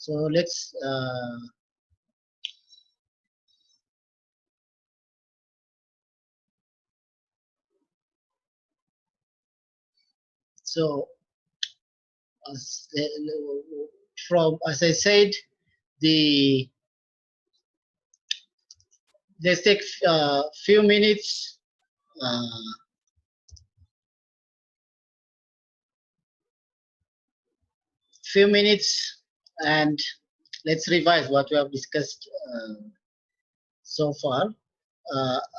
So let's so as I said, let's take few minutes. And let's revise what we have discussed so far.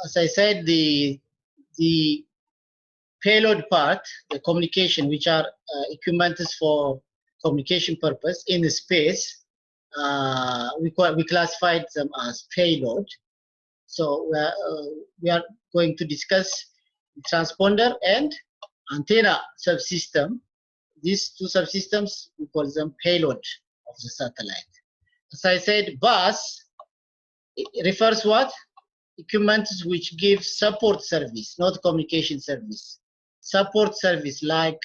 As I said, the payload part, the communication, which are equipment for communication purpose in the space, we classified them as payload. So we are going to discuss the transponder and antenna subsystem. These two subsystems, we call them payload of the satellite. As I said, bus refers what? Equipment which give support service, not communication service. Support service like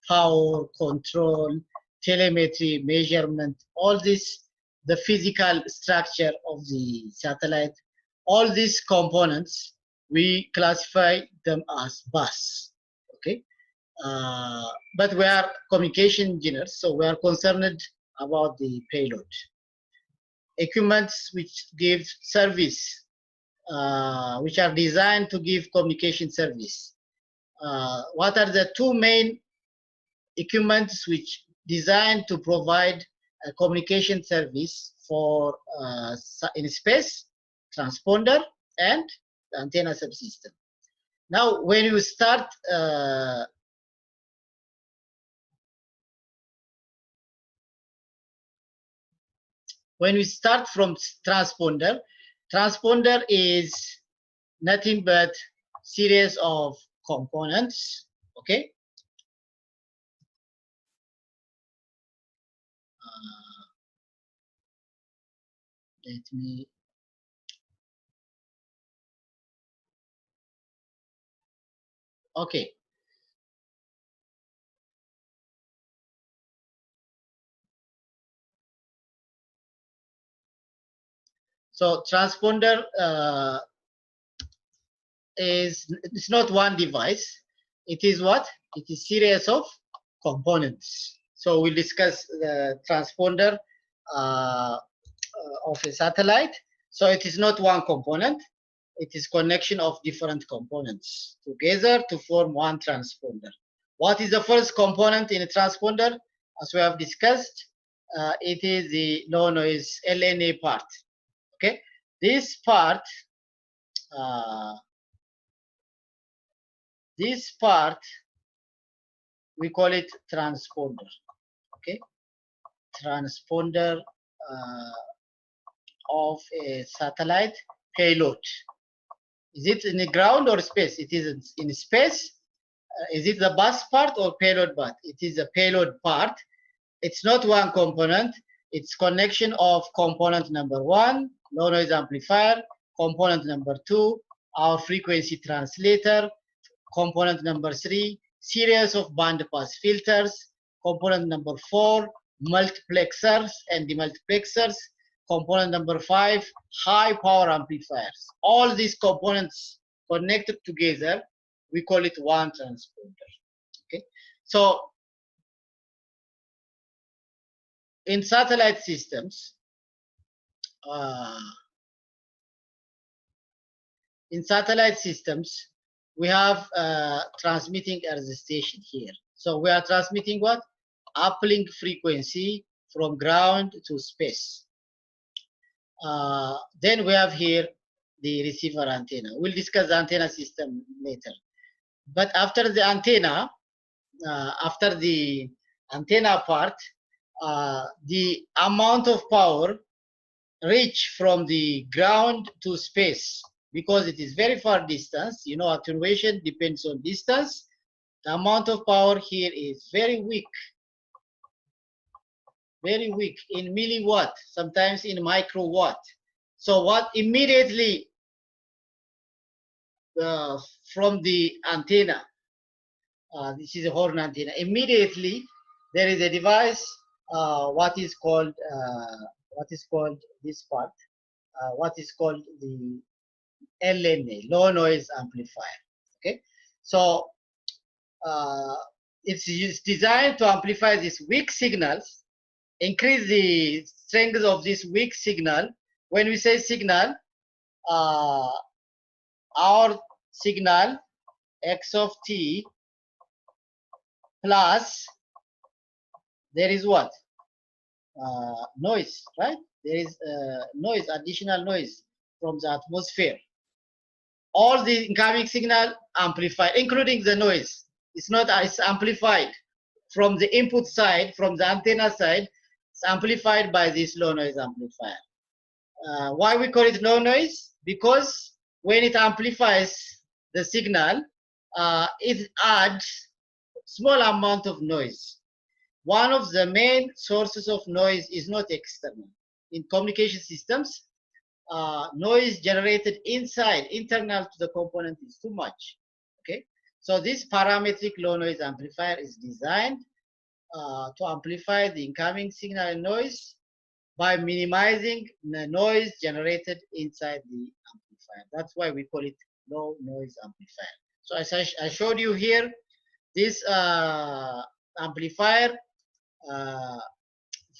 power, control, telemetry, measurement, all this, the physical structure of the satellite, all these components, we classify them as bus, okay? But we are communication engineers, so we are concerned about the payload. Equipment which give service, which are designed to give communication service. What are the two main equipments which designed to provide a communication service for in space? Transponder and the antenna subsystem. Now, when you start from transponder, transponder is nothing but series of components, okay? Let me okay. So transponder it's not one device. It is what? It is series of components. So we'll discuss the transponder of a satellite. So it is not one component. It is connection of different components together to form one transponder. What is the first component in a transponder? As we have discussed, it is the low noise Eleni part. Okay, this part we call it transponder. Okay, transponder of a satellite payload. Is it in the ground or space? It is in space. Is it the bus part or payload part? It is a payload part. It's not one component. It's connection of component number 1, low noise amplifier, component number 2, our frequency translator, component number 3, series of band pass filters, component number 4, multiplexers and demultiplexers, component number 5, high power amplifiers. All these components connected together, we call it one transponder. Okay, so in satellite systems, we have transmitting earth station here. So we are transmitting what? Uplink frequency from ground to space. Then we have here the receiver antenna. We'll discuss the antenna system later. But after the antenna part, the amount of power reach from the ground to space, because it is very far distance, you know, attenuation depends on distance. The amount of power here is very weak in milliwatt, sometimes in microwatt. So what immediately from the antenna, this is a horn antenna, immediately there is a device what is called this part, what is called the Eleni, low noise amplifier. Okay, so it's designed to amplify these weak signals, increase the strength of this weak signal. When we say signal, our signal x of t plus there is what? Noise, right? There is noise, additional noise from the atmosphere. All the incoming signal amplified, including the noise. It's amplified from the input side, from the antenna side. It's amplified by this low noise amplifier. Why we call it low noise? Because when it amplifies the signal, it adds small amount of noise. One of the main sources of noise is not external. In communication systems, noise generated inside, internal to the component is too much. Okay, so this parametric low noise amplifier is designed to amplify the incoming signal and noise by minimizing the noise generated inside the amplifier. That's why we call it low noise amplifier. So as I showed you here, this amplifier,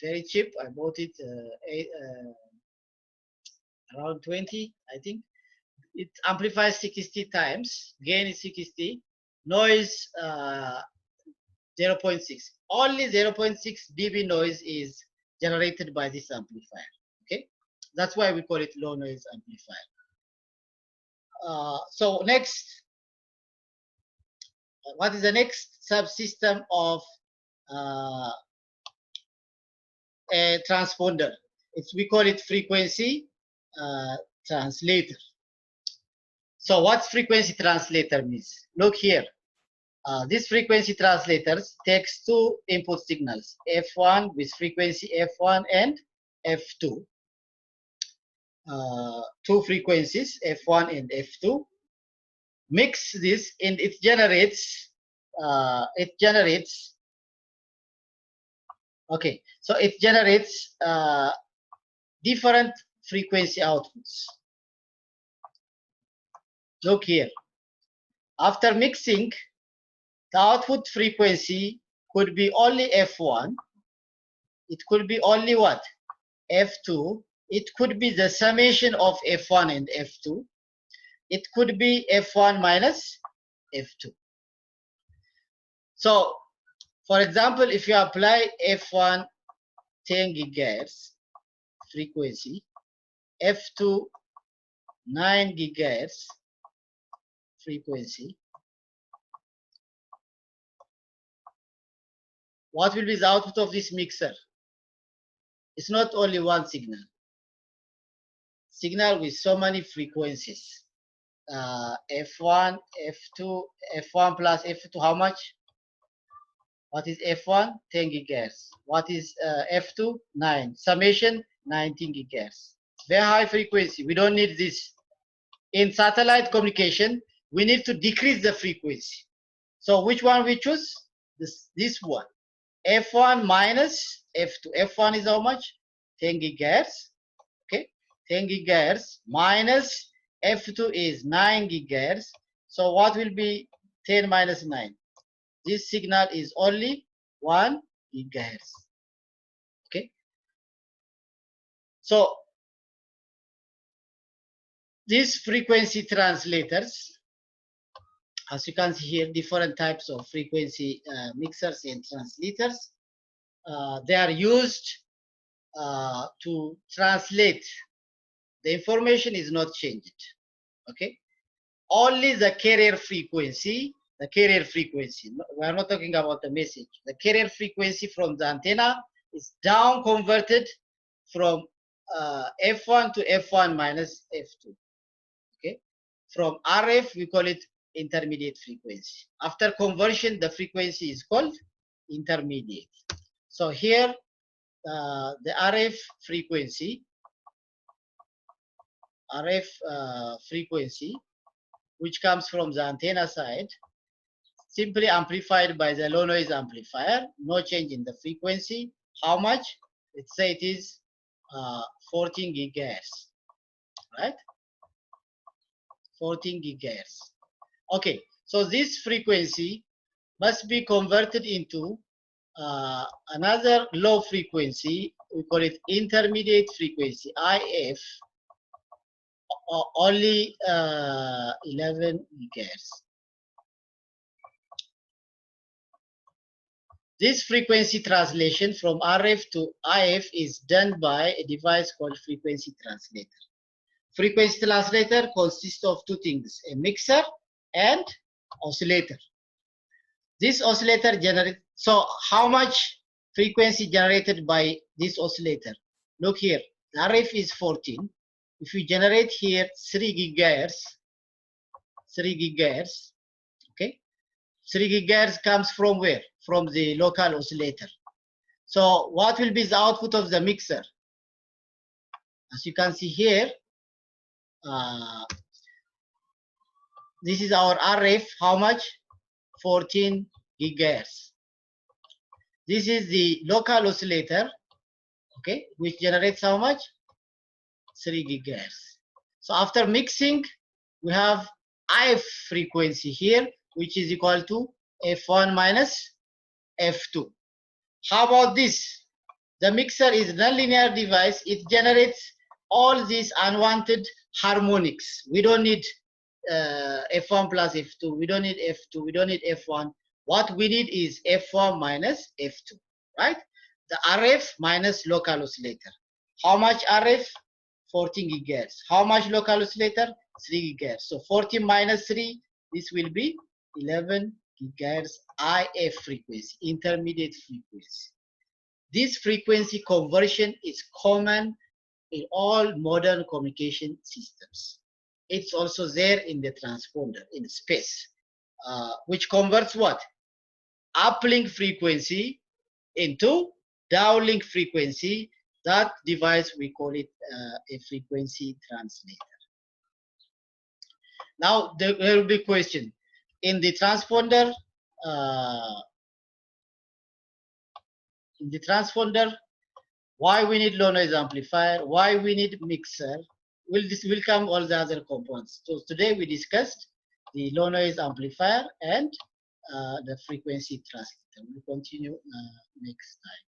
very cheap. I bought it around 20, I think. It amplifies 60 times, gain is 60, noise 0.6. Only 0.6 dB noise is generated by this amplifier. Okay, that's why we call it low noise amplifier. So next, what is the next subsystem of a transponder? We call it frequency translator. So what frequency translator means? Look here. This frequency translators takes two input signals, F1 with frequency F1 and F2. Two frequencies, F1 and F2. Mix this and it generates, okay, so it generates different frequency outputs. Look here. After mixing, the output frequency could be only F1. It could be only what? F2. It could be the summation of F1 and F2. It could be F1 minus F2. So, for example, if you apply F1 10 gigahertz frequency, F2 9 gigahertz frequency, what will be the output of this mixer? It's not only one signal. Signal with so many frequencies. F1, F2, F1 plus F2, how much? What is F1? 10 gigahertz. What is F2? 9. Summation, 19 gigahertz. Very high frequency. We don't need this. In satellite communication, we need to decrease the frequency. So which one we choose? This one. F1 minus F2. F1 is how much? 10 gigahertz. Okay. 10 gigahertz minus F2 is 9 gigahertz. So what will be 10 minus 9? This signal is only 1 gigahertz. Okay. So these frequency translators, as you can see here, different types of frequency mixers and translators, they are used to translate. The information is not changed. Okay. Only the carrier frequency. The carrier frequency. We are not talking about the message. The carrier frequency from the antenna is down converted from F1 to F1 minus F2. Okay. From RF, we call it intermediate frequency. After conversion, the frequency is called intermediate. So here, the RF frequency, which comes from the antenna side, simply amplified by the low noise amplifier, no change in the frequency, how much? Let's say it is 14 gigahertz, right? 14 gigahertz. Okay, so this frequency must be converted into another low frequency. We call it intermediate frequency, IF, only 11 gigahertz. This frequency translation from RF to IF is done by a device called frequency translator. Frequency translator consists of two things, a mixer and oscillator. This oscillator generates, so how much frequency generated by this oscillator? Look here, the RF is 14. If you generate here 3 gigahertz, okay? 3 gigahertz comes from where? From the local oscillator. So what will be the output of the mixer? As you can see here, this is our RF, how much? 14 gigahertz. This is the local oscillator, okay, which generates how much? 3 gigahertz. So after mixing, we have IF frequency here, which is equal to F1 minus F2. How about this? The mixer is a nonlinear device. It generates all these unwanted harmonics. We don't need F1 plus F2. We don't need F2. We don't need F1. What we need is F1 minus F2, right? The RF minus local oscillator. How much RF? 14 gigahertz. How much local oscillator? 3 gigahertz. So 14 minus 3, this will be 11 gigahertz IF frequency, intermediate frequency. This frequency conversion is common in all modern communication systems. It's also there in the transponder, in space, which converts what? Uplink frequency into downlink frequency. That device, we call it a frequency translator. Now, there will be a question. In the transponder, why we need low noise amplifier, why we need mixer, this will come all the other components. So today we discussed the low noise amplifier and the frequency translator. We'll continue next time.